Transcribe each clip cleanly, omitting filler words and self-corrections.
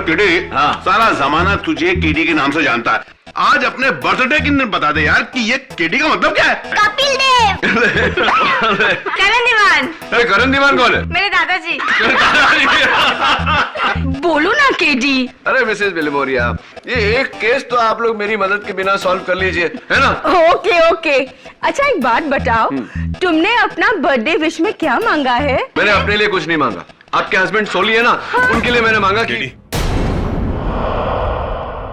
और केडी, हाँ। सारा जमाना तुझे केडी के नाम से जानता है। आज अपने बर्थडे के दिन बता दे यार कि ये केडी का मतलब क्या है? कपिल देव। करण दीवान। अरे करण दीवान कौन है? मेरे दादाजी। बोलो ना केडी। अरे मिसेस बिलमोरिया, ये एक केस तो आप लोग मेरी मदद के बिना सॉल्व कर लीजिए, है ना? Okay okay. अच्छा एक बात बताओ, तुमने अपना बर्थडे विश में क्या मांगा है? मैंने अपने लिए कुछ नहीं मांगा। आपके हस्बैंड सोली है ना, उनके लिए मैंने मांगा कि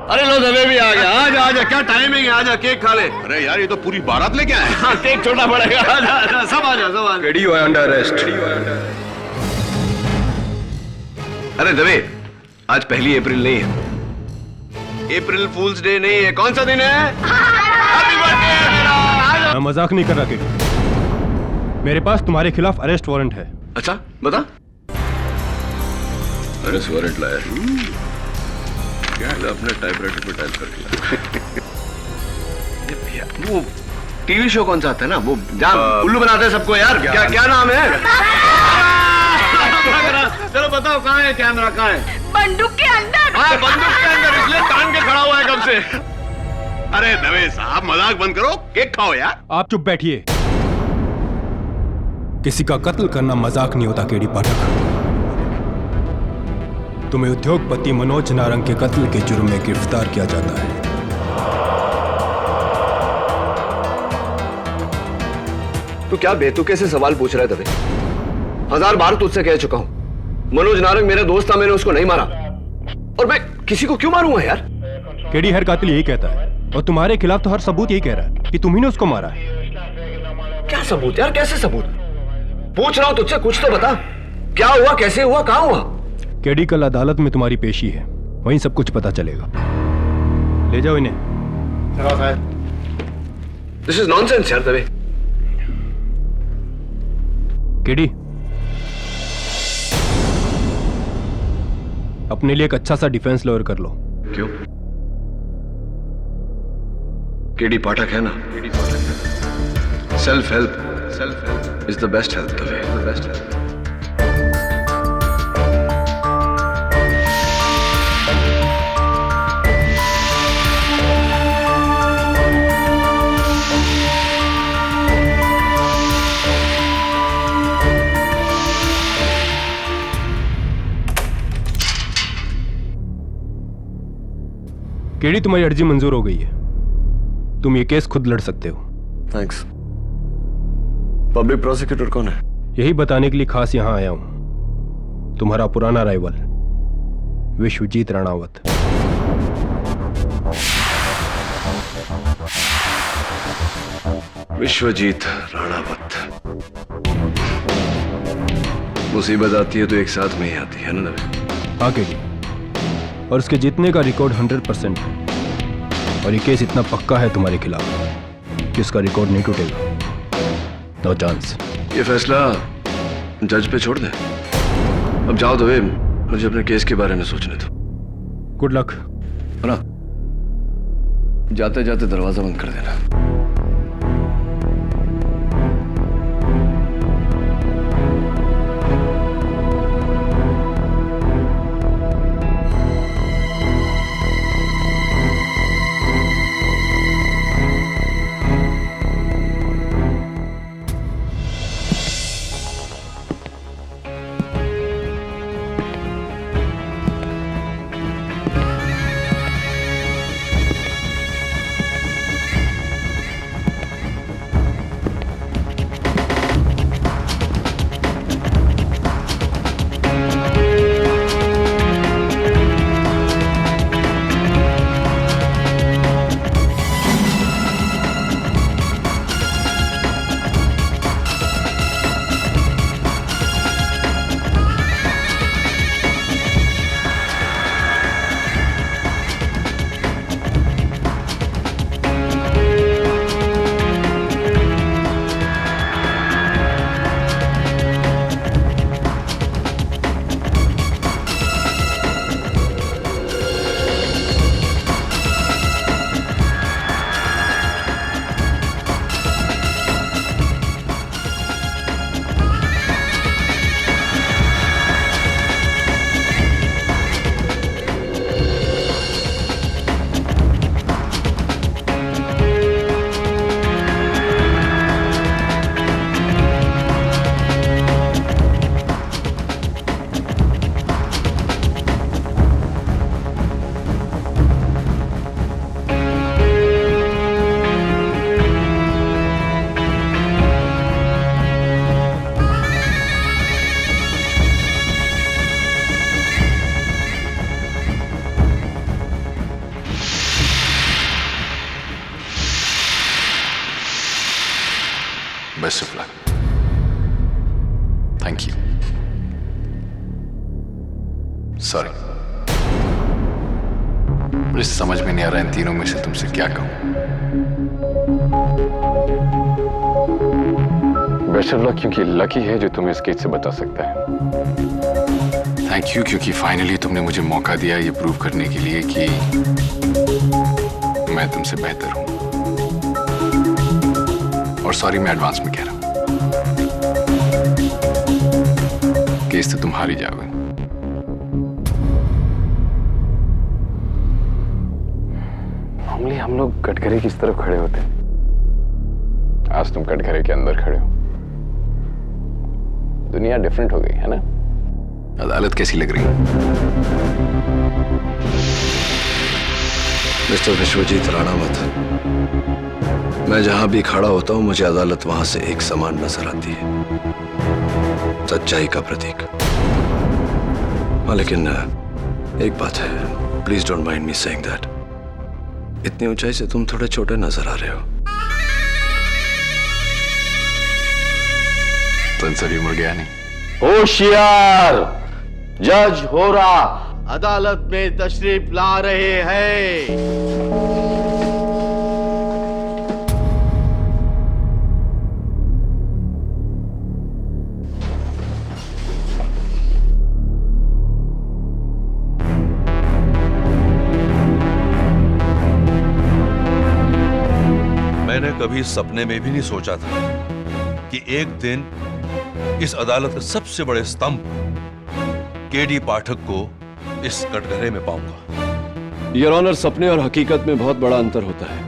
अरे लो दबे भी आ गया। आजा आजा, क्या टाइमिंग है, आजा केक खा ले। अरे यार ये तो पूरी बारात लेके आए। हाँ, केक छोटा पड़ेगा। आजा आजा, सब आजा सब आजा। KD under arrest. अरे दबे, आज 1 अप्रैल नहीं है, अप्रैल फूल्स डे नहीं है। कौन सा दिन है? Happy birthday. मैं मजाक नहीं कर रहा केडी, मेरे पास तुम्हारे खिलाफ अरेस्ट वारंट है। अच्छा बता। अरेस्ट वारंट लाया अपने टाइपराइटर पे टाइप करके। वो टीवी शो कौन सा आता है ना, वो जहाँ उल्लू बनाते हैं सबको यार, क्या नाम है? चलो बताओ कहाँ है कैमरा, कहाँ है? बंदूक के अंदर। हाँ बंदूक के अंदर, इसलिए तान के खड़ा हुआ है कब से। अरे दवे साहब मजाक बंद करो, केक खाओ यार। आप चुप बैठिए। किसी का कत्ल करना मजाक नहीं होता केडी पाठक। तुम्हें उद्योगपति मनोज नारंग के कत्ल के जुर्म में गिरफ्तार किया जाता है। तू क्या बेतुके से सवाल पूछ रहा है दबे? 1000 बार तुझसे कह चुका हूं, मनोज नारंग मेरा दोस्त था, मैंने उसको नहीं मारा। और मैं किसी को क्यों मारूंगा यार? केडी हर कातिल यही कहता है, और तुम्हारे खिलाफ तो हर सबूत यही कह रहा है कि तुम ही ने उसको मारा है। क्या सबूत यार, कैसे सबूत? पूछ रहा हूं तुझसे, कुछ तो बता। क्या हुआ, कैसे हुआ, कहां हुआ? केडी कल अदालत में तुम्हारी पेशी है, वहीं सब कुछ पता चलेगा। ले जाओ इन्हें। दिस इज नॉनसेंस यार दबे। केडी, अपने लिए एक अच्छा सा डिफेंस लॉयर कर लो। क्यों? केडी पाठक है ना, self help is the best help दबे, द बेस्ट हेल्प। केडी, तुम्हारी अर्जी मंजूर हो गई है, तुम ये केस खुद लड़ सकते हो। थैंक्स। पब्लिक प्रोसिक्यूटर कौन है? यही बताने के लिए खास यहां आया हूं। तुम्हारा पुराना राइवल विश्वजीत राणावत। विश्वजीत राणावत। मुसीबत आती है तो एक साथ में ही आती है ना दबे? हाँ केडी, और उसके जीतने का रिकॉर्ड 100% है, और ये केस इतना पक्का है तुम्हारे खिलाफ कि उसका रिकॉर्ड नहीं टूटेगा। No chance. ये फैसला जज पे छोड़ दे। अब जाओ दबे, मुझे अपने केस के बारे में सोचने दो। Good luck. ना जाते जाते दरवाजा बंद कर देना। Best of luck. Thank you. Sorry, मुझे समझ में नहीं आ रहा इन तीनों में से तुमसे क्या कहूं। बेस्ट ऑफ लक क्योंकि लकी है जो तुम्हें इस केस से बचा सकता है। थैंक यू क्योंकि फाइनली तुमने मुझे मौका दिया ये प्रूव करने के लिए कि मैं तुमसे बेहतर हूं। और सॉरी मैं एडवांस में कह रहा हूं, केस तो तुम हार ही जाओगे। नॉर्मली हम लोग कटघरे की तरफ खड़े होते हैं, आज तुम कटघरे के अंदर खड़े हो। दुनिया डिफरेंट हो गई है ना। अदालत कैसी लग रही है? मिस्टर विश्वजीत राणावत, मैं जहां भी खड़ा होता हूं मुझे अदालत वहां से एक समान नजर आती है, सच्चाई का प्रतीक। हाँ, लेकिन एक बात है, please don't mind me saying that, इतनी ऊंचाई से तुम थोड़े छोटे नजर आ रहे हो। सेंसर ह्यूमर गया नहीं। होशियार, जज हो रहा अदालत में तशरीफ ला रहे हैं। मैंने कभी सपने में भी नहीं सोचा था कि एक दिन इस अदालत के सबसे बड़े स्तंभ केडी पाठक को इस कटघरे में पाऊंगा। योर ऑनर, सपने और हकीकत में बहुत बड़ा अंतर होता है,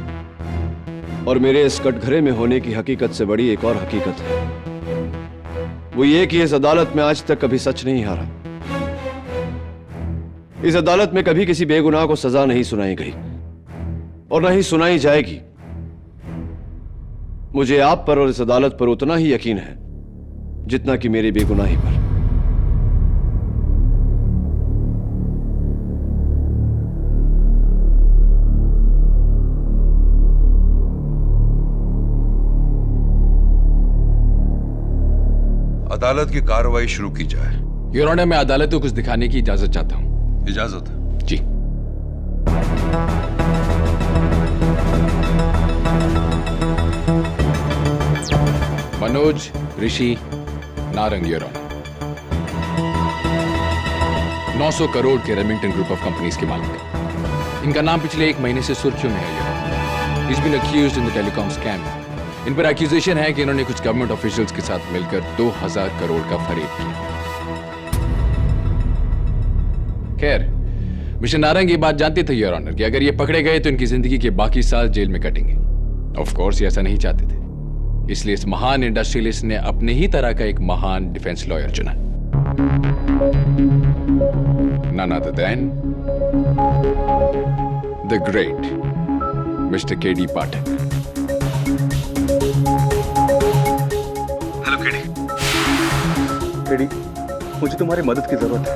और मेरे इस कटघरे में होने की हकीकत से बड़ी एक और हकीकत है। वो ये कि इस अदालत में आज तक कभी सच नहीं हारा। इस अदालत में कभी किसी बेगुनाह को सजा नहीं सुनाई गई और न ही सुनाई जाएगी। मुझे आप पर और इस अदालत पर उतना ही यकीन है जितना कि मेरी बेगुनाही पर। अदालत की कार्रवाई शुरू की जाए। योर ऑनर, मैं अदालत को कुछ दिखाने की इजाजत चाहता हूं। इजाजत है? जी। मनोज, ऋषि, नारंग, योर ऑनर। 900 करोड़ के रेमिंगटन ग्रुप ऑफ कंपनीज के मालिक। इनका नाम पिछले 1 महीने से सुर्खियों में है, your honour. He's been accused in the telecom scam. इन पर एक्यूजेशन है कि इन्होंने कुछ गवर्नमेंट ऑफिशियल्स के साथ मिलकर 2000 करोड़ का फरेब किया। खैर, मिस्टर नारंग ये बात जानते थे, योर ऑनर, कि अगर ये पकड़े गए तो इनकी जिंदगी के बाकी साल जेल में कटेंगे। ऑफ कोर्स ये ऐसा नहीं चाहते थे, इसलिए इस महान इंडस्ट्रियलिस्ट ने अपने ही तरह का एक महान डिफेंस लॉयर चुना। None other than the great Mr. K.D. Pathak. Hello KD. KD, मुझे तुम्हारी मदद की जरूरत है।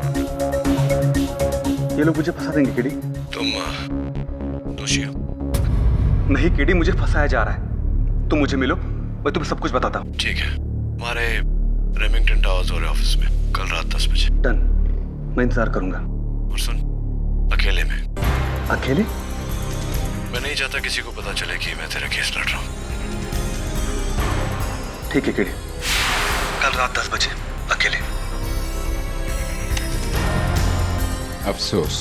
ये लोग मुझे फंसा देंगे केडी। तुम दोषी हो? नहीं केडी, मुझे फंसाया जा रहा है। तुम मुझे मिलो, मैं तुम्हें सब कुछ बताता हूँ। ठीक है, हमारे रेमिंगटन टावर्स वाले ऑफिस में कल रात 10 बजे। डन, मैं इंतजार करूंगा। और सुन, अकेले में। अकेले? मैं नहीं चाहता किसी को पता चले कि मैं तेरा केस लड़ रहा हूँ। ठीक है केडी, कल रात 10 बजे अकेले। अफसोस,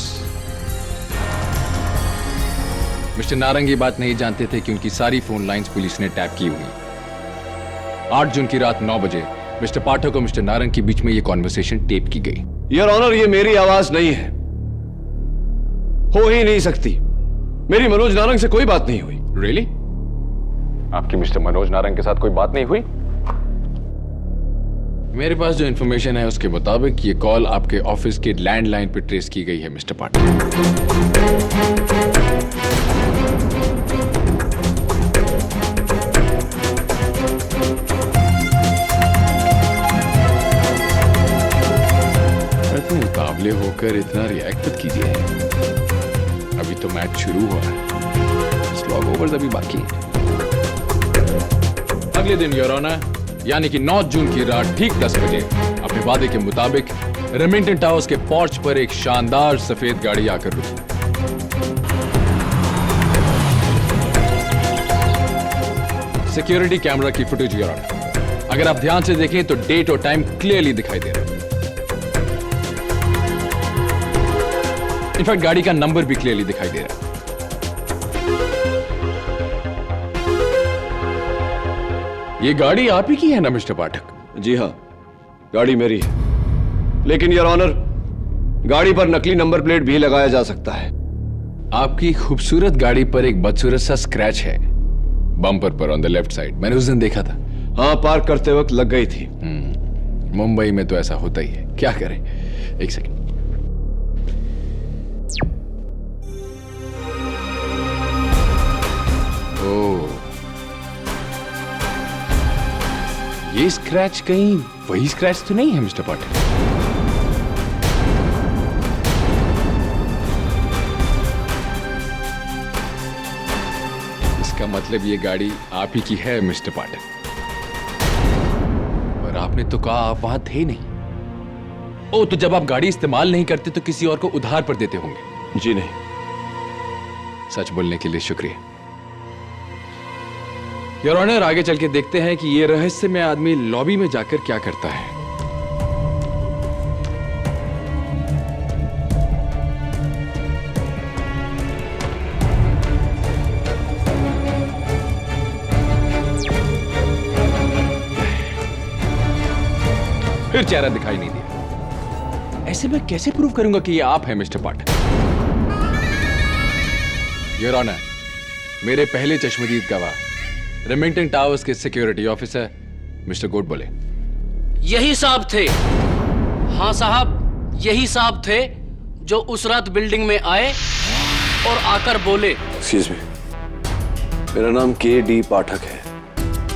मिस्टर नारंग ये बात नहीं जानते थे कि उनकी सारी फोन लाइंस पुलिस ने टैप की हुई। 8 जून की रात 9 बजे मिस्टर पाठक और मिस्टर नारंग के बीच में ये कॉन्वर्सेशन टेप की गई। योर ऑनर, ये मेरी आवाज नहीं है, हो ही नहीं सकती। मेरी मनोज नारंग से कोई बात नहीं हुई। रियली? आपकी मिस्टर मनोज नारंग के साथ कोई बात नहीं हुई? मेरे पास जो इंफॉर्मेशन है उसके मुताबिक ये कॉल आपके ऑफिस के लैंडलाइन पर ट्रेस की गई है, मिस्टर पाठक। मुकाबले होकर इतना रिएक्ट मत कीजिए, अभी तो मैच शुरू हुआ है, स्लॉग ओवर्स अभी बाकी है। अगले दिन योर ऑनर, यानी कि 9 जून की रात ठीक 10 बजे अपने वादे के मुताबिक रेमिंगटन टावर्स के पोर्च पर एक शानदार सफेद गाड़ी आकर रुकी। सिक्योरिटी कैमरा की फुटेज योर ऑनर, अगर आप ध्यान से देखें तो डेट और टाइम क्लियरली दिखाई दे रहा है। इनफैक्ट गाड़ी का नंबर भी क्लियरली दिखाई दे रहा है। ये गाड़ी आप ही की है ना मिस्टर पाठक? जी हाँ, गाड़ी मेरी है, लेकिन योर ऑनर गाड़ी पर नकली नंबर प्लेट भी लगाया जा सकता है। आपकी खूबसूरत गाड़ी पर एक बदसूरत सा स्क्रैच है बम्पर पर ऑन द लेफ्ट साइड। मैंने उस दिन देखा था। हाँ, पार्क करते वक्त लग गई थी। मुंबई में तो ऐसा होता ही है, क्या करें। एक सेकंड। ओह, ये स्क्रैच कहीं वही स्क्रैच तो नहीं है मिस्टर पाटिल? इसका मतलब ये गाड़ी आप ही की है मिस्टर पाटिल। और आपने तो कहा आप वहां थे नहीं। ओ, तो जब आप गाड़ी इस्तेमाल नहीं करते तो किसी और को उधार पर देते होंगे? जी नहीं। सच बोलने के लिए शुक्रिया योर ऑनर। आगे चल के देखते हैं कि ये रहस्यमय आदमी लॉबी में जाकर क्या करता है। फिर चेहरा दिखाई नहीं दिया। ऐसे मैं कैसे प्रूव करूंगा कि ये आप हैं मिस्टर पाठक? योर ऑनर, मेरे पहले चश्मदीद गवाह रेमिंगटन टावर्स के सिक्योरिटी ऑफिसर मिस्टर गोड बोले। यही साहब थे। हाँ साहब, यही साहब थे जो उस रात बिल्डिंग में आए और आकर बोले। एक्सक्यूज मी, मेरा नाम के.डी. पाठक है,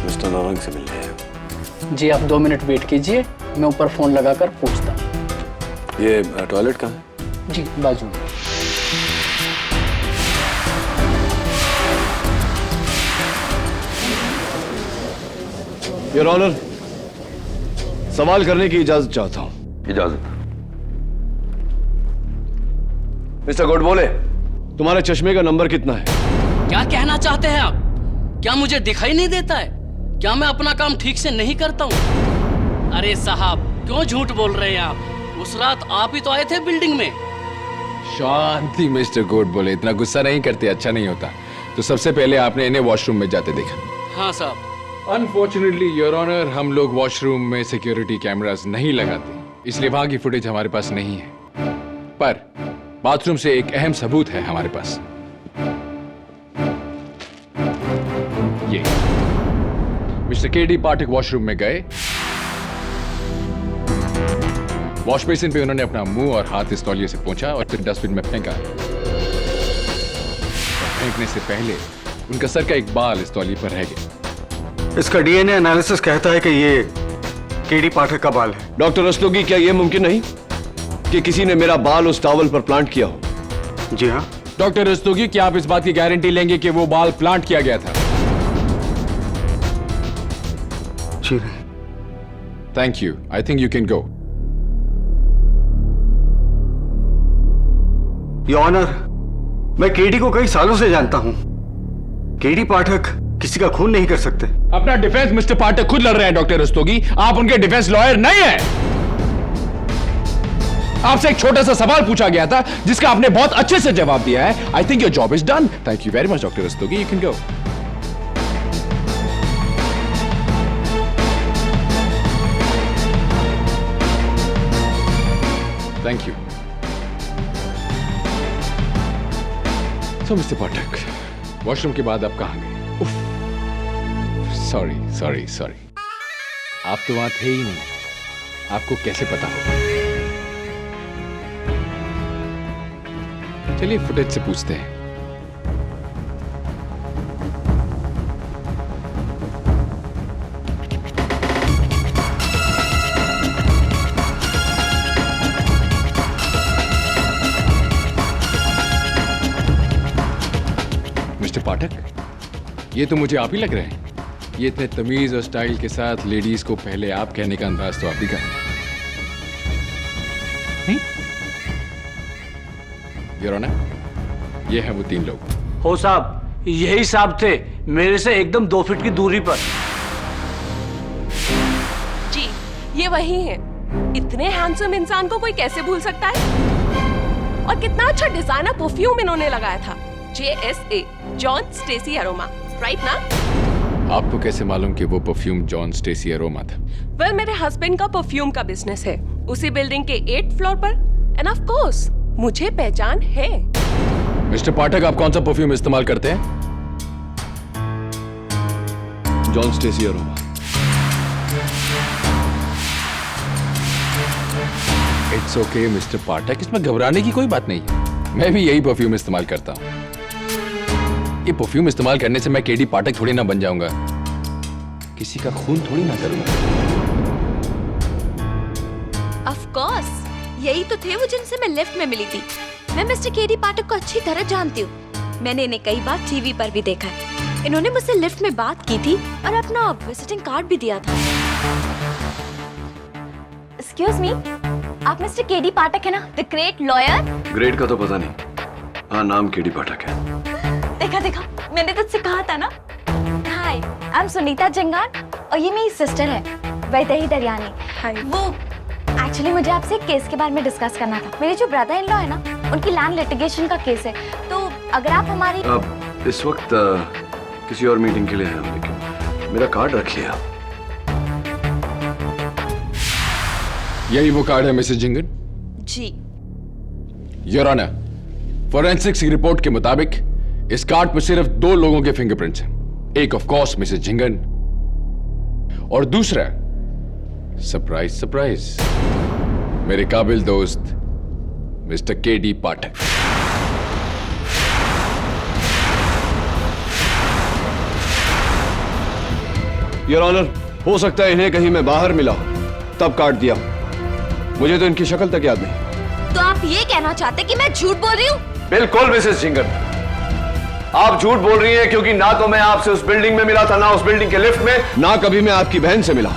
मिस्टर नारंग से मिलने आया। जी आप 2 मिनट वेट कीजिए, मैं ऊपर फोन लगाकर पूछता। ये टॉयलेट कहाँ है? जी बाजू में। योर ऑनर, सवाल करने की इजाजत चाहता हूं। इजाजत। मिस्टर गोड बोले, तुम्हारे चश्मे का नंबर कितना है? क्या कहना चाहते हैं आप? क्या मुझे दिखाई नहीं देता है? क्या मैं अपना काम ठीक से नहीं करता हूँ? अरे साहब, क्यों झूठ बोल रहे हैं आप? उस रात आप ही तो आए थे बिल्डिंग में। शांति मिस्टर गोड बोले, इतना गुस्सा नहीं करते, अच्छा नहीं होता। तो सबसे पहले आपने इन्हें वॉशरूम में जाते देखा? हाँ साहब। अनफॉर्चुनेटली योर ऑनर, हम लोग वॉशरूम में सिक्योरिटी कैमरास नहीं लगाते, इसलिए वहां की फुटेज हमारे पास नहीं है। पर बाथरूम से एक अहम सबूत है हमारे पास। ये मिस्टर के.डी. पाठक वॉशरूम में गए, वॉश बेसिन पे उन्होंने अपना मुंह और हाथ इस तौलिए से पोंछा और फिर डस्टबिन में फेंका। फेंकने से पहले उनका सर का एक बाल इस तौलिए पर रह गया। इसका डीएनए एनालिसिस कहता है कि ये के.डी. पाठक का बाल है। डॉक्टर रस्तोगी, क्या यह मुमकिन नहीं कि किसी ने मेरा बाल उस टॉवल पर प्लांट किया हो? जी हाँ। डॉक्टर रस्तोगी, क्या आप इस बात की गारंटी लेंगे कि वो बाल प्लांट किया गया था? जी नहीं। Thank you, I think you can go. Your honour, मैं के.डी. को कई सालों से जानता हूं। के.डी. पाठक किसी का खून नहीं कर सकते। अपना डिफेंस मिस्टर पाठक खुद लड़ रहे हैं डॉक्टर रस्तोगी, आप उनके डिफेंस लॉयर नहीं हैं। आपसे एक छोटा सा सवाल पूछा गया था जिसका आपने बहुत अच्छे से जवाब दिया है। I think your job is done. Thank you very much doctor Rastogi, you can go. Thank you. तो मिस्टर पाठक, वॉशरूम के बाद आप कहां गए? सॉरी सॉरी सॉरी, आप तो वहां थे ही नहीं, आपको कैसे पता होगा? चलिए फुटेज से पूछते हैं। मिस्टर पाठक, ये तो मुझे आप ही लग रहे हैं। ये इतने तमीज और स्टाइल के साथ लेडीज को पहले आप कहने का अंदाज तो आप ही का है। योर ऑनर, ये हैं वो 3 लोग। हो साहब, यही साहब थे, मेरे से एकदम 2 फीट की दूरी पर। जी, ये वही है। इतने हैंडसम इंसान को कोई कैसे भूल सकता है? और कितना अच्छा डिजाइनर परफ्यूम इन्होंने लगाया था, JSA, John Stacy Aroma, right ना? आपको कैसे मालूम कि वो परफ्यूम जॉन स्टेसी अरोमा था? वेल, मेरे हस्बैंड का परफ्यूम का बिजनेस है, उसी बिल्डिंग के 8th फ्लोर पर, एंड ऑफ कोर्स मुझे पहचान है। मिस्टर पाठक, आप कौन सा परफ्यूम इस्तेमाल करते हैं? John Stacy aroma. It's okay mister Pathak, इसमें घबराने की कोई बात नहीं है। मैं भी यही परफ्यूम इस्तेमाल करता हूँ। ये परफ्यूम इस्तेमाल करने से मैं केडी पाठक थोड़ी ना बन जाऊंगा, किसी का खून थोड़ी ना करूंगा। ऑफ कोर्स, यही तो थे वो जिनसे मैं लिफ्ट में मिली थी। मैं मिस्टर केडी पाठक को अच्छी तरह जानती हूँ। मैंने इन्हें कई बार टीवी पर भी देखा है। इन्होंने मुझसे लिफ्ट में बात की थी और अपना विजिटिंग कार्ड भी दिया था। एक्सक्यूज मी, आप मिस्टर केडी पाठक है ना, द ग्रेट लॉयर? ग्रेट का तो पता नहीं, हाँ नाम केडी पाठक है। देखा देखा, मैंने तुझसे कहा था ना। हाय, आई एम सुनीता जंगार और ये मेरी सिस्टर है वैदेही दरियानी। हाय। वो एक्चुअली मुझे आपसे एक केस के बारे में डिस्कस करना था। मेरे जो ब्रदर इन लॉ है ना, उनकी लैंड लिटिगेशन का केस है, तो अगर आप हमारी इस वक्त किसी और मीटिंग के लिए हैं, लेकिन मेरा कार्ड रखिए आप। यही वो कार्ड है मिसेस जिंगन? जी। योर ऑनर, फोरेंसिक्स की रिपोर्ट के मुताबिक इस कार्ड पर सिर्फ 2 लोगों के फिंगरप्रिंट्स हैं। एक ऑफ कोर्स मिसेस जिंगन और दूसरा, सरप्राइज सरप्राइज, मेरे काबिल दोस्त Mr K D Pathak. Your honour, हो सकता है इन्हें कहीं मैं बाहर मिला तब कार्ड दिया, मुझे तो इनकी शक्ल तक याद नहीं। तो आप ये कहना चाहते कि मैं झूठ बोल रही हूँ? बिल्कुल मिसेस जिंगन, आप झूठ बोल रही हैं, क्योंकि ना तो मैं आपसे उस बिल्डिंग में मिला था, ना उस बिल्डिंग के लिफ्ट में, ना कभी मैं आपकी बहन से मिला।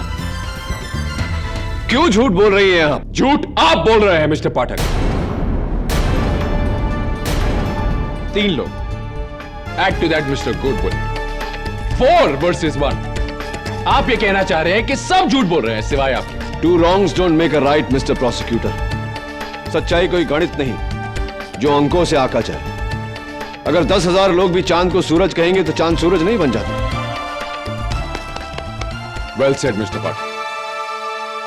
क्यों झूठ बोल रही हैं आप? झूठ आप बोल रहे हैं मिस्टर पाठक। 3 लोग, add to that Mr Goodwill, 4 versus 1। आप ये कहना चाह रहे हैं कि सब झूठ बोल रहे हैं सिवाय आपके। 2 wrongs don't make a right, mister prosecutor. सच्चाई कोई गणित नहीं जो अंकों से आका जाए। अगर 10,000 लोग भी चांद को सूरज कहेंगे तो चांद सूरज नहीं बन जाता। वेल सेड मिस्टर पाठक,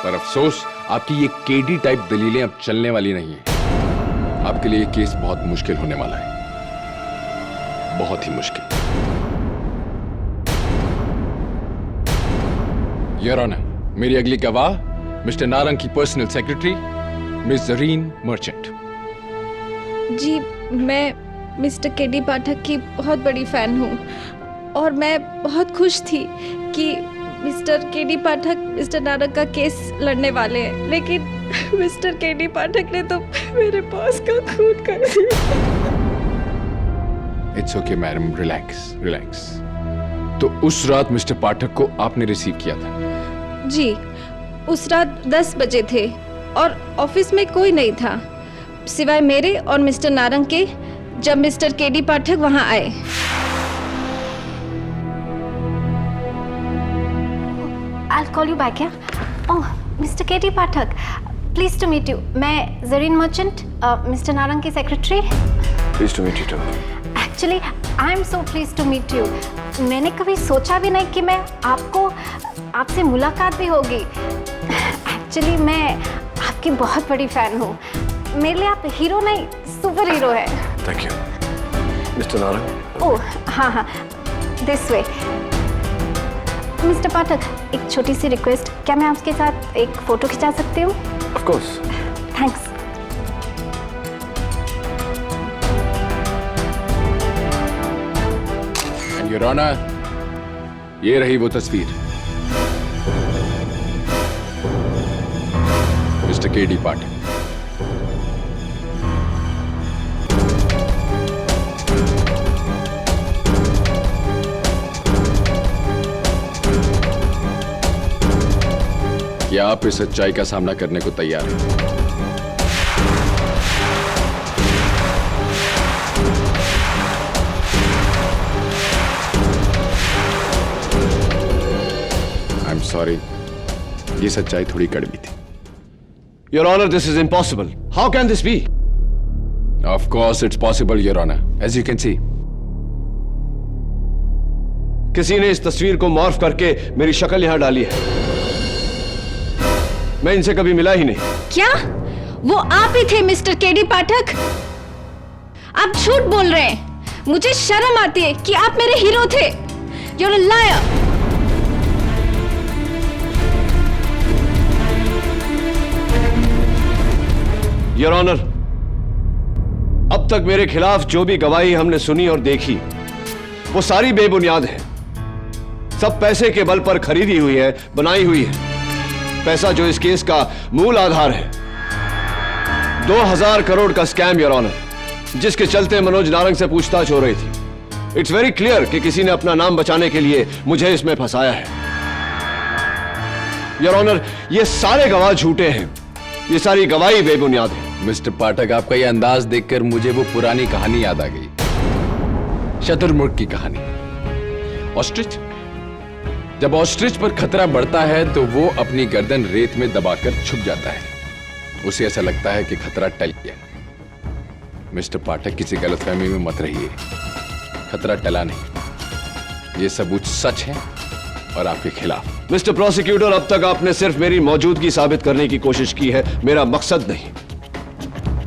पर अफसोस आपकी ये केडी टाइप दलीलें अब चलने वाली नहीं है। आपके लिए केस बहुत मुश्किल होने वाला है, बहुत ही मुश्किल। योर ऑनर, मेरी अगली गवाह मिस्टर नारंग की personal secretary miss Zarine Merchant. जी, मैं मिस्टर केडी पाठक की बहुत बड़ी फैन हूँ और मैं बहुत खुश थी कि मिस्टर केडी पाठक मिस्टर नारंग का केस लड़ने वाले हैं, लेकिन मिस्टर केडी पाठक ने तो मेरे बॉस का खून कर दिया। It's okay madam, relax relax. तो उस रात मिस्टर पाठक को आपने रिसीव किया था? जी, उस रात 10 बजे थे और ऑफिस में कोई नहीं था सिवाय मेरे और मिस्टर नारंग के, जब मिस्टर केडी पाठक वहां आए। I'll call you back, yeah? Oh, Mr. KD Pathak, pleased to meet you. मैं जरीन मर्चेंट, मिस्टर नारंग की secretary. Pleased to meet you too. Actually, I am so pleased to meet you. मैंने कभी सोचा भी नहीं कि मैं आपसे मुलाकात भी होगी। एक्चुअली मैं आपकी बहुत बड़ी फैन हूँ। मेरे लिए आप हीरो नहीं, सुपर हीरो है। Thank you. मिस्टर नारंग। ओह हाँ हाँ, दिस वे। मिस्टर पाठक, एक छोटी सी रिक्वेस्ट, क्या मैं आपके साथ एक फोटो खिंचा सकती हूँ? Of course. Thanks. Your honour, ये रही वो तस्वीर, मिस्टर केडी पाठक। कि आप इस सच्चाई का सामना करने को तैयार हैं। आई एम सॉरी, ये सच्चाई थोड़ी कड़वी थी। Your Honor, this is impossible. How can this be? Of course it's possible, Your Honor. As you can see. किसी ने इस तस्वीर को मॉर्फ करके मेरी शक्ल यहां डाली है। मैं इनसे कभी मिला ही नहीं। क्या वो आप ही थे मिस्टर केडी पाठक? आप झूठ बोल रहे हैं। मुझे शर्म आती है कि आप मेरे हीरो थे। You're a liar. Your honour, अब तक मेरे खिलाफ जो भी गवाही हमने सुनी और देखी वो सारी बेबुनियाद है। सब पैसे के बल पर खरीदी हुई है, बनाई हुई है। पैसा जो इस केस का मूल आधार है। 2000 करोड़ का स्कैम योर ऑनर, जिसके चलते मनोज नारंग से पूछताछ हो रही थी। इट्स वेरी क्लियर कि किसी ने अपना नाम बचाने के लिए मुझे इसमें फंसाया है। योर ऑनर, ये सारे गवाह झूठे हैं। ये सारी गवाही बेबुनियाद है। मिस्टर पाठक, आपका यह अंदाज देखकर मुझे वो पुरानी कहानी याद आ गई, शतुरमुर्ग की कहानी। ऑस्ट्रिच, जब ऑस्ट्रिच पर खतरा बढ़ता है तो वो अपनी गर्दन रेत में दबाकर छुप जाता है। उसे ऐसा लगता है कि खतरा टल गया। मिस्टर पाठक, किसी गलतफहमी में मत रहिए। खतरा टला नहीं, ये सबूत सच है और आपके खिलाफ। मिस्टर प्रोसिक्यूटर, अब तक आपने सिर्फ मेरी मौजूदगी साबित करने की कोशिश की है, मेरा मकसद नहीं।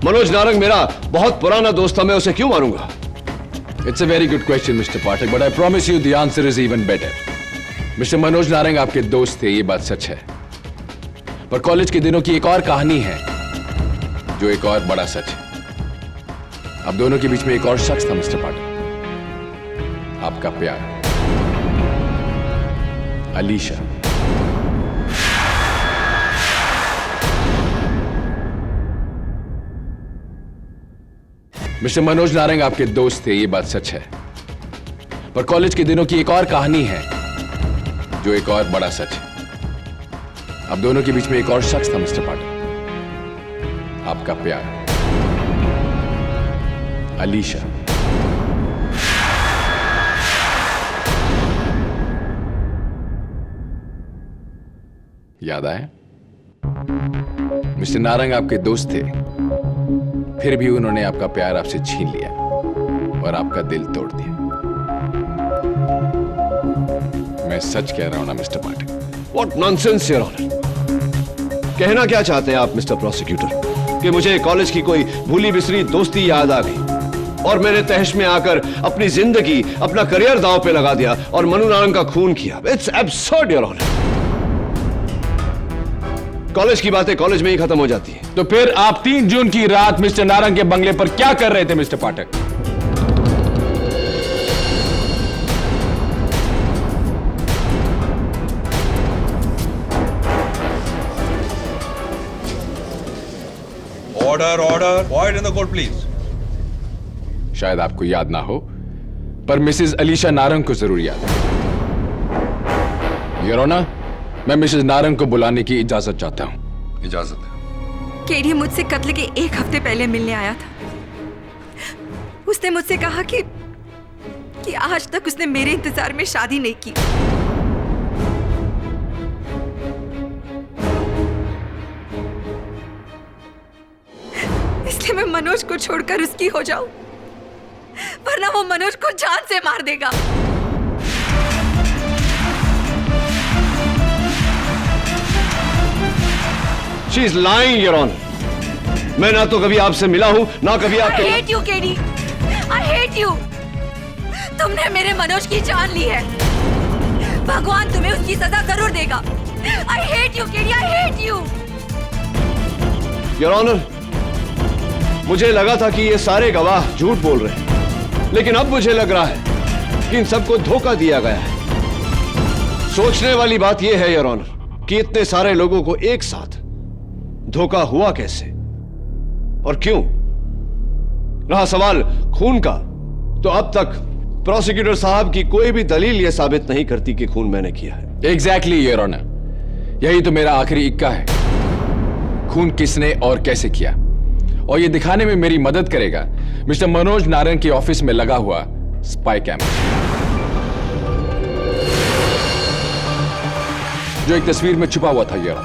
मनोज नारंग मेरा बहुत पुराना दोस्त था, मैं उसे क्यों मारूंगा? It's a very good question mister Pathak, but I promise you the answer is even better. Mister Manoj Narang आपके दोस्त थे, ये बात सच है, पर कॉलेज के दिनों की एक और कहानी है जो एक और बड़ा सच है। आप दोनों के बीच में एक और शख्स था मिस्टर पाठक, आपका प्यार, अलीशा। मिस्टर मनोज नारंग आपके दोस्त थे, ये बात सच है, पर कॉलेज के दिनों की एक और कहानी है जो एक और बड़ा सच है। आप दोनों के बीच में एक और शख्स था मिस्टर पाठक, आपका प्यार, अलीशा। याद आए? मिस्टर नारंग आपके दोस्त थे, फिर भी उन्होंने आपका प्यार आपसे छीन लिया और आपका दिल तोड़ दिया। मैं सच कह रहा हूं ना mister Pathak? What nonsense, Your Honor! कहना क्या चाहते हैं आप मिस्टर प्रोसिक्यूटर? कि मुझे कॉलेज की कोई भूली बिसरी दोस्ती याद आ गई और मैंने तहश में आकर अपनी जिंदगी, अपना करियर दांव पे लगा दिया और मनु नारंग का खून किया। It's absurd, Your Honor! College की बातें कॉलेज में ही खत्म हो जाती है। तो फिर आप 3 जून की रात मिस्टर नारंग के बंगले पर क्या कर रहे थे mister Pathak? Order, order, quite in the court please. शायद आपको याद ना हो, पर मिसेस अलीशा नारंग को जरूर याद है। योर ऑनर, मैं मिसेस नारंग को बुलाने की इजाजत चाहता हूं। इजाजत है। केडी मुझसे कत्ल के 1 हफ्ते पहले मिलने आया था। उसने मुझसे कहा कि आज तक उसने मेरे इंतजार में शादी नहीं की। इसलिए मैं मनोज को छोड़कर उसकी हो जाऊं, वरना वो मनोज को जान से मार देगा। She is lying, Your Honor. मैं ना तो कभी आपसे मिला हूं, ना कभी आपके। I hate you, KD. I hate you. तुमने मेरे मनोज की जान ली है। भगवान तुम्हें उसकी सजा जरूर देगा। I hate you, KD. I hate you. Your Honor, मुझे लगा था कि ये सारे गवाह झूठ बोल रहे हैं, लेकिन अब मुझे लग रहा है कि इन सबको धोखा दिया गया है। सोचने वाली बात यह है योर ऑनर कि इतने सारे लोगों को एक साथ धोखा हुआ कैसे और क्यों। रहा सवाल खून का, तो अब तक प्रोसिक्यूटर साहब की कोई भी दलील यह साबित नहीं करती कि खून मैंने किया है। एग्जैक्टली योर ऑनर, यही तो मेरा आखिरी इक्का है। खून किसने और कैसे किया, और ये दिखाने में मेरी मदद करेगा मिस्टर मनोज नारायण के ऑफिस में लगा हुआ स्पाई कैमरा, जो एक तस्वीर में छुपा हुआ था। ये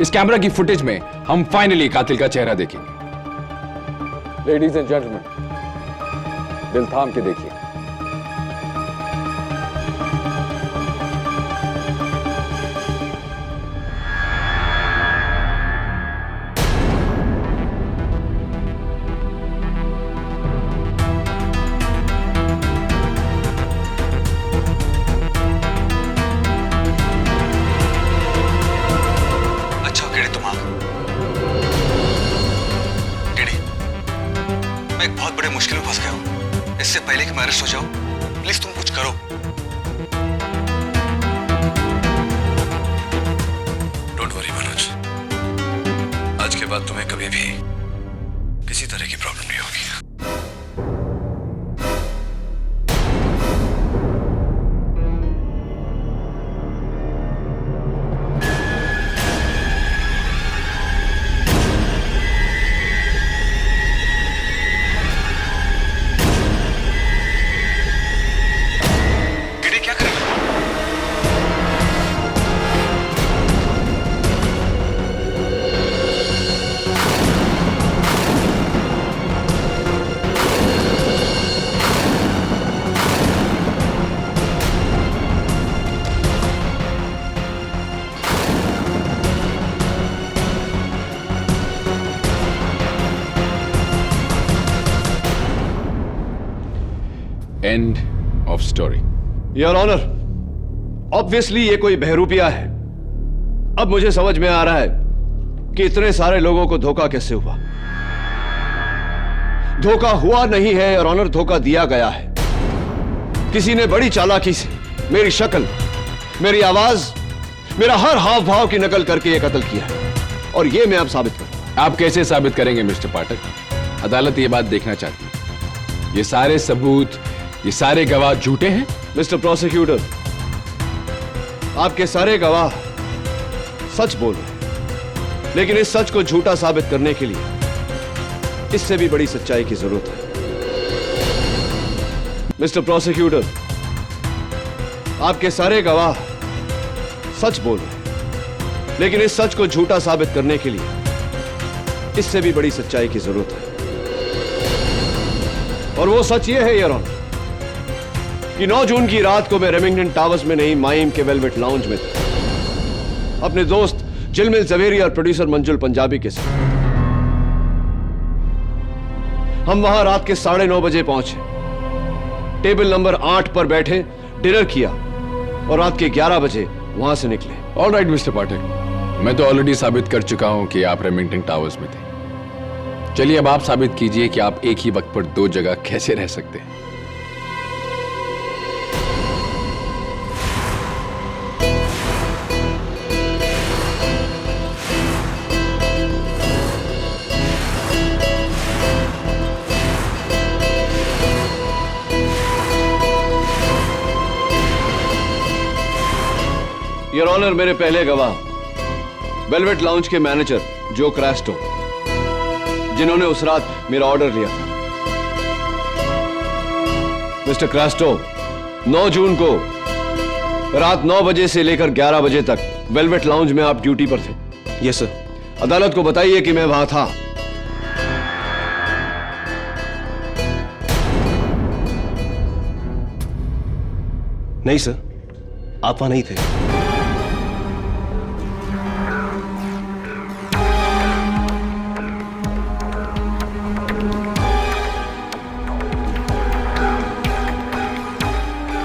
इस कैमरा की फुटेज में हम फाइनली कातिल का चेहरा देखेंगे। लेडीज एंड जेंटलमैन, दिल थाम के देखिए। बहुत बड़े मुश्किल में फंस गया हूं। इससे पहले कि मैं अरेस्ट हो जाऊं, प्लीज तुम कुछ करो। डोंट वरी मनोज, आज के बाद तुम्हें कभी भी किसी तरह की प्रॉब्लम नहीं होगी। End of story. Your honour, obviously ये कोई बहरूपिया है। अब मुझे समझ में आ रहा है कि इतने सारे लोगों को धोखा कैसे हुआ। धोखा हुआ नहीं है योर ऑनर, धोखा दिया गया है। किसी ने बड़ी चालाकी से मेरी शक्ल, मेरी आवाज, मेरा हर हाव भाव की नकल करके ये कत्ल किया है, और ये मैं अब साबित करूंगा। आप कैसे साबित करेंगे मिस्टर पाठक? अदालत ये बात देखना चाहती है। ये सारे सबूत, ये सारे गवाह झूठे हैं? मिस्टर प्रोसिक्यूटर, आपके सारे गवाह सच बोल रहे हैं, लेकिन इस सच को झूठा साबित करने के लिए इससे भी बड़ी सच्चाई की जरूरत है। मिस्टर प्रोसिक्यूटर, आपके सारे गवाह सच बोल रहे हैं, लेकिन इस सच को झूठा साबित करने के लिए इससे भी बड़ी सच्चाई की जरूरत है। और वो सच ये है योर ऑनर कि 9 जून की रात को मैं रेमिंगटन टावर्स में नहीं, माइम के वेलवेट लाउंज में था, अपने दोस्त जिलमिल जवेरी और प्रोड्यूसर मंजुल पंजाबी के साथ। हम वहां रात के 9:30 बजे पहुंचे, टेबल नंबर 8 पर बैठे, डिनर किया और रात के 11 बजे वहां से निकले। ऑल राइट मिस्टर पाठक, मैं तो ऑलरेडी साबित कर चुका हूं कि आप रेमिंगटन टावर्स में थे। चलिए अब आप साबित कीजिए कि आप एक ही वक्त पर 2 जगह कैसे रह सकते हैं। योर ऑनर, मेरे पहले गवाह वेलवेट लाउंज के मैनेजर जो क्रास्टो, जिन्होंने उस रात मेरा ऑर्डर लिया था। मिस्टर क्रास्टो 9 जून को रात 9 बजे से लेकर 11 बजे तक वेलवेट लाउंज में आप ड्यूटी पर थे। Yes sir. अदालत को बताइए कि मैं वहां था। नहीं सर, आप वहां नहीं थे।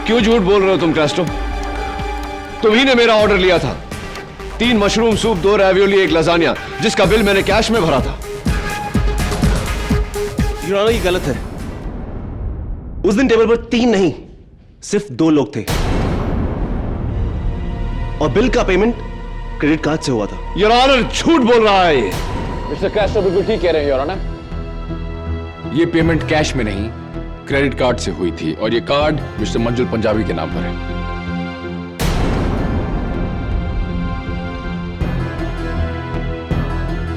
क्यों झूठ बोल रहे हो तुम क्रास्टो? तुम्ही ने मेरा ऑर्डर लिया था। 3 मशरूम सूप, 2 रैवियोली, 1 लजानिया, जिसका बिल मैंने कैश में भरा था। योर ऑनर, ये गलत है। उस दिन टेबल पर 3 नहीं, सिर्फ 2 लोग थे, और बिल का पेमेंट क्रेडिट कार्ड से हुआ था। योर ऑनर, झूठ बोल रहा है ये। मिस्टर क्रास्टो बिल्कुल ठीक कह रहे हैं योर ऑनर। ये पेमेंट कैश में नहीं, क्रेडिट कार्ड से हुई थी, और ये कार्ड मिस्टर मंजुल पंजाबी के नाम पर है।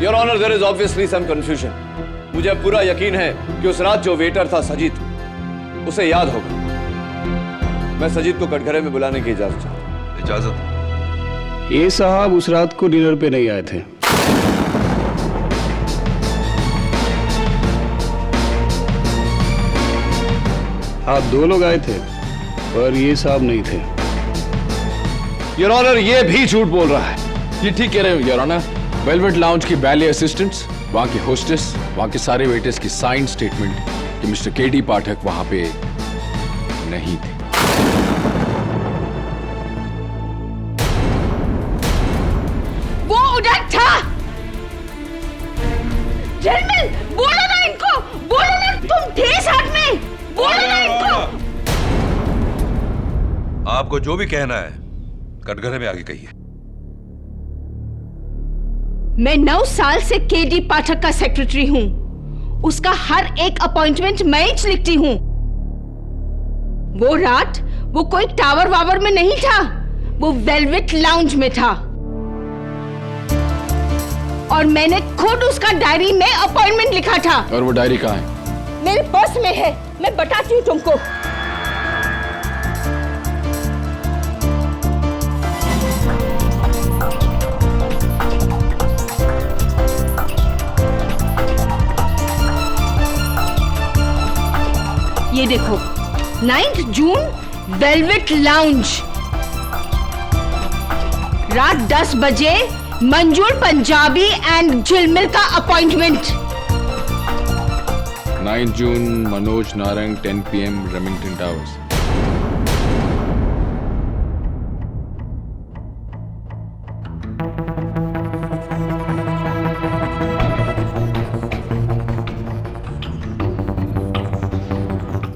Your honour, there is obviously some confusion. मुझे अब पूरा यकीन है कि उस रात जो वेटर था सजीद, उसे याद होगा। मैं सजीद को कटघरे में बुलाने की इजाजत चाहता हूं। इजाजत? ये साहब उस रात को डिनर पे नहीं आए थे। आप 2 लोग आए थे, पर ये साहब नहीं थे। योर ऑनर, ये भी झूठ बोल रहा है। ये ठीक कह रहे हो योर ऑनर। वेलवेट लाउंज की बैले असिस्टेंट्स, वहां की होस्टेस, वहां के सारे वेटर्स की साइन स्टेटमेंट कि मिस्टर केडी पाठक वहां पे नहीं थे। वो उधर था। झिलमिल, बोलो ना इनको, बोलो ना तुम थे साथ में, बोलो ना इनको। आपको जो भी कहना है कटघरे में आगे कहिए। मैं 9 साल से केडी पाठक का सेक्रेटरी हूं। उसका हर एक अपॉइंटमेंट मैं ही लिखती हूं। वो रात वो कोई टावर वावर में नहीं था, वो वेलवेट लाउंज में था। और मैंने खुद उसका डायरी में अपॉइंटमेंट लिखा था। और वो डायरी कहाँ है? मेरे पर्स में है, मैं बताती हूँ तुमको। ये देखो, 9 जून, वेलवेट लाउंज, रात 10 बजे, मंजूर पंजाबी एंड झिलमिल का appointment. 9 June, Manoj Narang, 10 PM, Remington towers.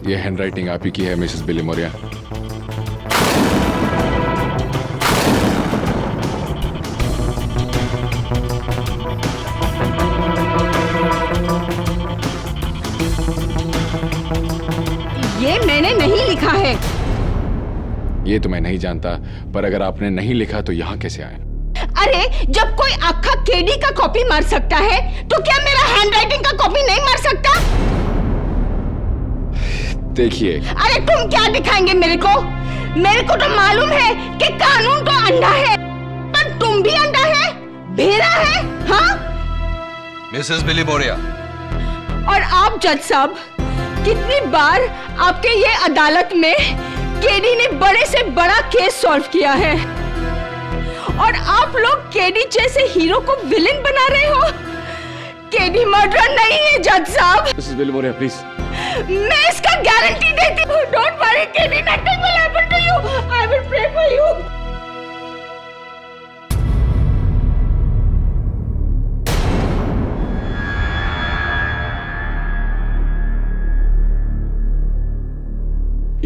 ये हैंडराइटिंग आप ही की है मिसेस बिली मोरिया। ये मैंने नहीं लिखा है। ये तो मैं नहीं जानता, पर अगर आपने नहीं लिखा तो यहाँ कैसे आए? अरे, जब कोई आखा केडी का कॉपी मार सकता है, तो क्या मेरा हैंडराइटिंग का कॉपी नहीं मार सकता? देखिए, अरे तुम क्या दिखाएंगे मेरे को? मेरे को तो मालूम है कि कानून तो अंधा है, पर तुम भी अंधा है, भेड़ा है, हाँ? Mrs Billy Moriya. और आप जज साहब, कितनी बार आपके ये अदालत में केडी ने बड़े से बड़ा केस सॉल्व किया है, और आप लोग केडी जैसे हीरो को विलेन बना रहे हो। केडी मर्डरर नहीं है जज साहब। Mrs Billy Moriya, please. मैं इसका गारंटी देती हूँ। Don't worry KD, nothing will happen to you. I will pray for you.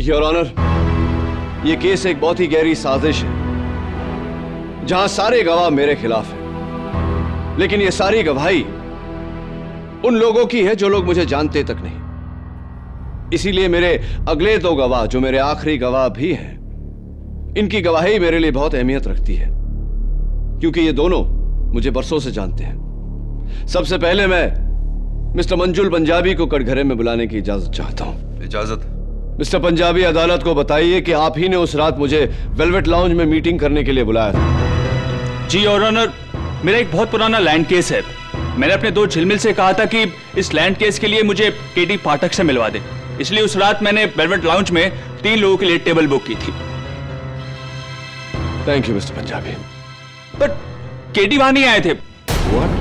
Your honour, ये केस एक बहुत ही गहरी साजिश है, जहां सारे गवाह मेरे खिलाफ हैं। लेकिन ये सारी गवाही उन लोगों की है जो लोग मुझे जानते तक नहीं। इसीलिए मेरे अगले 2 गवाह, जो मेरे आखिरी गवाह भी हैं, इनकी गवाही मेरे लिए बहुत अहमियत रखती है, क्योंकि ये दोनों मुझे बरसों से जानते हैं। सबसे पहले मैं मिस्टर मंजुल पंजाबी को कटघरे में बुलाने की इजाजत चाहता हूं। इजाजत? मिस्टर पंजाबी, अदालत को बताइए कि आप ही ने उस रात मुझे वेलवेट लाउंज में मीटिंग करने के लिए बुलाया था। जी योर ऑनर, मेरा एक बहुत पुराना लैंड केस है। मैंने अपने 2 झिलमिल से कहा था कि इस लैंड केस के लिए मुझे केडी पाठक से मिलवा दे, इसलिए उस रात मैंने वेलवेट लाउंज में 3 लोगों के लिए टेबल बुक की थी। Thank you mister Punjabi. But KD वहां नहीं आए थे। What?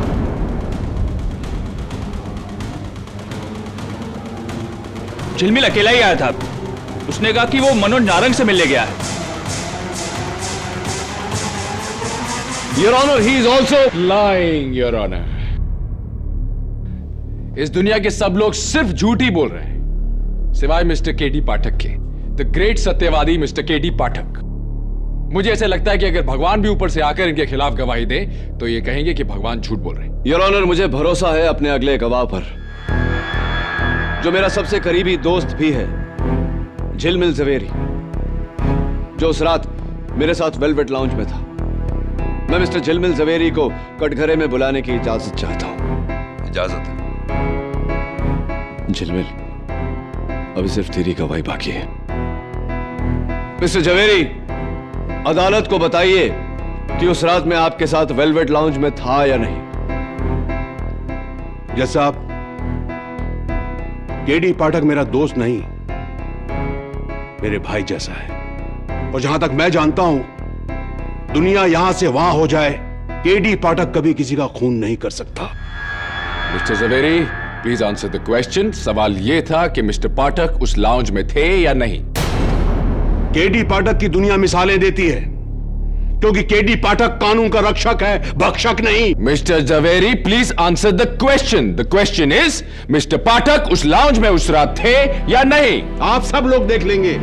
झिलमिल अकेला ही आया था। उसने कहा कि वो मनोज नारंग से मिलने गया है। Your Honor, he is also lying, Your Honor. इस दुनिया के सब लोग सिर्फ झूठ ही बोल रहे हैं, सिवाय मिस्टर केडी पाठक के, द ग्रेट सत्यवादी मिस्टर केडी पाठक। मुझे ऐसा लगता है कि अगर भगवान भी ऊपर से आकर इनके खिलाफ गवाही दे, तो ये कहेंगे कि भगवान झूठ बोल रहे हैं। योर ऑनर, मुझे भरोसा है अपने अगले गवाह पर, जो मेरा सबसे करीबी दोस्त भी है, झिलमिल जवेरी, जो उस रात मेरे साथ वेलवेट लाउंज में था। मैं मिस्टर झिलमिल जवेरी को कटघरे में बुलाने की इजाजत चाहता हूं। इजाजत है। झिलमिल, अभी सिर्फ तेरी गवाही बाकी है। मिस्टर जवेरी, अदालत को बताइए कि उस रात में आपके साथ वेलवेट लाउंज में था या नहीं। जज साहब, केडी पाठक मेरा दोस्त नहीं, मेरे भाई जैसा है। और जहां तक मैं जानता हूं, दुनिया यहां से वहां हो जाए, केडी पाठक कभी किसी का खून नहीं कर सकता। Mr Javeri, please answer the question. सवाल यह था कि मिस्टर पाठक उस लाउंज में थे या नहीं। केडी पाठक की दुनिया मिसालें देती है, क्योंकि केडी पाठक कानून का रक्षक है, भक्षक नहीं। Mister Javeri, please answer the question. The question is, mister Pathak उस लाउंज में उस रात थे या नहीं। आप सब लोग देख लेंगे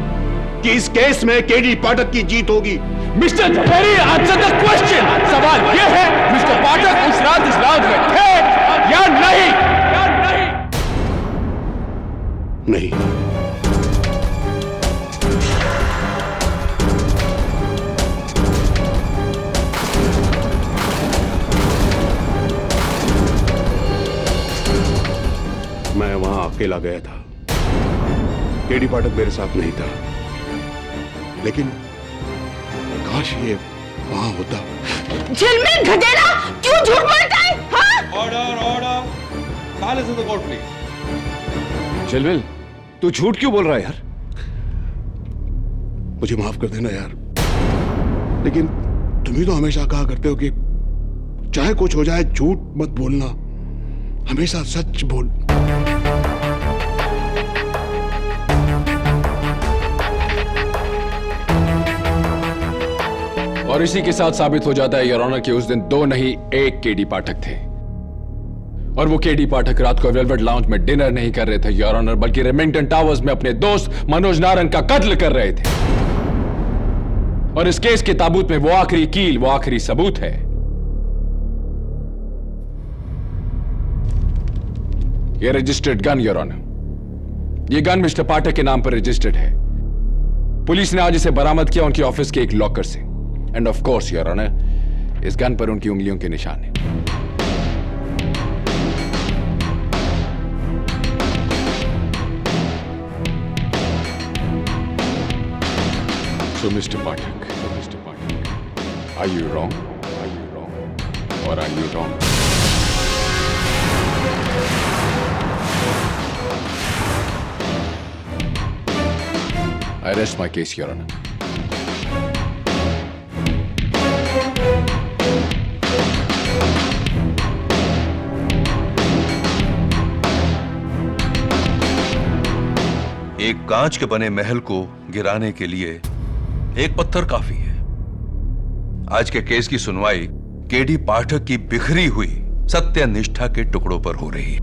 कि इस केस में केडी पाठक की जीत होगी। Mr Javeri, answer the question. सवाल यह है, मिस्टर पाठक उस रात इस लाउंज में थे या नहीं। नहीं। मैं वहां अकेला गया था, केडी पाठक मेरे साथ नहीं था, लेकिन काश ये वहां होता। झिलमिल गधेड़ा, क्यों झूठ बोलता है? हाँ? Order, order, silence in the court please. झिलमिल, तू झूठ क्यों बोल रहा है यार? मुझे माफ कर देना यार, लेकिन तुम ही तो हमेशा कहा करते हो कि चाहे कुछ हो जाए झूठ मत बोलना, हमेशा सच बोल। और इसी के साथ साबित हो जाता है योर ऑनर कि उस दिन दो नहीं एक केडी पाठक थे। और वो केडी पाठक रात को वेलवेट लाउंज में डिनर नहीं कर रहे थे योर ऑनर, बल्कि रेमिंगटन टावर्स में अपने दोस्त मनोज नारंग का कत्ल कर रहे थे। और इस केस के ताबूत में वो आखिरी कील, वो आखिरी सबूत है। ये रजिस्टर्ड गन योर ऑनर। ये गन मिस्टर पाठक के नाम पर रजिस्टर्ड है। पुलिस ने आज इसे बरामद किया उनके ऑफिस के एक लॉकर से। End of course your honour, इस गन पर उनकी उंगलियों के निशान है। So Mr. Pathak, are you wrong? Are you wrong? Or are you wrong? I rest my case, Your Honor. एक कांच के बने महल को गिराने के लिए एक पत्थर काफी है। आज के केस की सुनवाई केडी पाठक की बिखरी हुई सत्य निष्ठा के टुकड़ों पर हो रही है।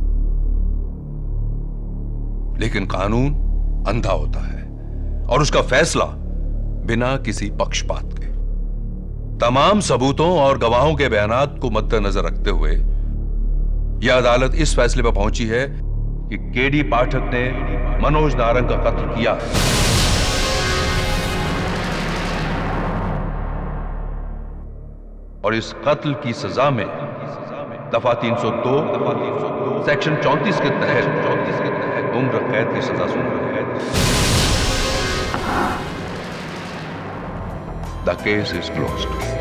लेकिन कानून अंधा होता है और उसका फैसला बिना किसी पक्षपात के, तमाम सबूतों और गवाहों के बयानात को मद्देनजर रखते हुए यह अदालत इस फैसले पर पहुंची है कि केडी पाठक ने मनोज नारंग का कत्ल किया है। और इस कत्ल की सजा में दफा 302 सेक्शन 34 के तहत उम्र कैद की सजा सुनाई है। The case is closed.